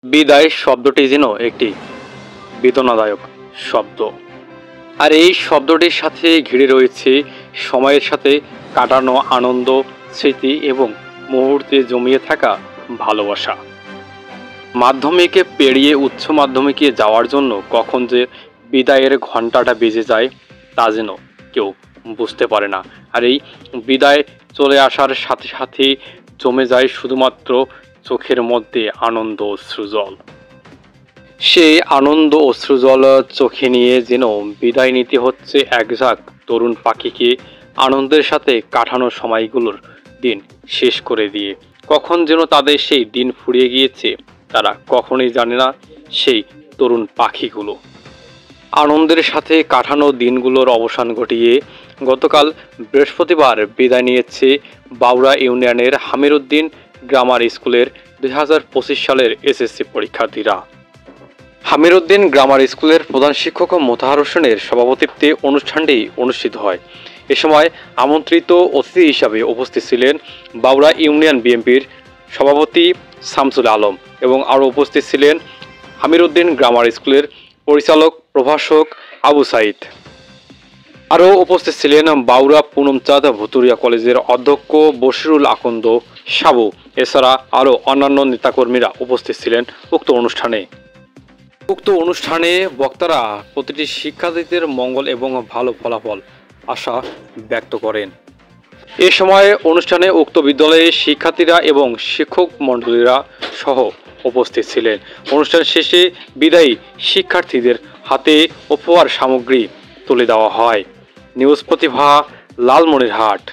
বিদায় শব্দটি যেন একটি বেদনাদায়ক শব্দ। আর এই শব্দটির সাথে ঘিরে রয়েছে সময়ের সাথে কাটানো আনন্দ, স্মৃতি এবং মুহূর্তে জমিয়ে থাকা ভালোবাসা। মাধ্যমিকে পেরিয়ে উচ্চ মাধ্যমিকে যাওয়ার জন্য কখন যে বিদায়ের ঘণ্টাটা বেজে যায় তা যেন কেউ বুঝতে পারে না। আর এই বিদায় চলে আসার সাথে সাথে জমে যায় শুধুমাত্র চোখের মধ্যে আনন্দ অশ্রুজল। সেই আনন্দ অশ্রুজল চোখে নিয়ে যেন বিদায় নিতে হচ্ছে একঝাঁক তরুণ পাখিকে, আনন্দের সাথে কাটানো সময়গুলোর দিন শেষ করে দিয়ে। কখন যেন তাদের সেই দিন ফুরিয়ে গিয়েছে তারা কখনোই জানে না সেই তরুণ পাখিগুলো। আনন্দের সাথে কাটানো দিনগুলোর অবসান ঘটিয়ে গতকাল বৃহস্পতিবার বিদায় নিয়েছে বাউড়া ইউনিয়নের হামিরউদ্দিন গ্রামার স্কুলের 2025 সালের এসএসসি পরীক্ষার্থীরা। হামিরউদ্দিন গ্রামার স্কুলের প্রধান শিক্ষক মোতাহার হোসেনের সভাপতিত্বে অনুষ্ঠানটি অনুষ্ঠিত হয়। এ সময় আমন্ত্রিত অতিথি হিসাবে উপস্থিত ছিলেন বাউড়া ইউনিয়ন বিএনপির সভাপতি শামসুল আলম এবং আরও উপস্থিত ছিলেন হামিরউদ্দিন গ্রামার স্কুলের পরিচালক প্রভাষক আবু সাইদ। আরও উপস্থিত ছিলেন বাউড়া পুনমচাঁদ ভুতুরিয়া কলেজের অধ্যক্ষ বশিরুল আকন্দ সাবু। এছাড়া আরও অন্যান্য নেতাকর্মীরা উপস্থিত ছিলেন উক্ত অনুষ্ঠানে। উক্ত অনুষ্ঠানে বক্তারা প্রতিটি শিক্ষার্থীদের মঙ্গল এবং ভালো ফলাফল আশা ব্যক্ত করেন। এ সময় অনুষ্ঠানে উক্ত বিদ্যালয়ের শিক্ষার্থীরা এবং শিক্ষক মণ্ডলীরা সহ উপস্থিত ছিলেন। অনুষ্ঠান শেষে বিদায়ী শিক্ষার্থীদের হাতে উপহার সামগ্রী তুলে দেওয়া হয়। নিউজ প্রতিভা, লালমনিরহাট।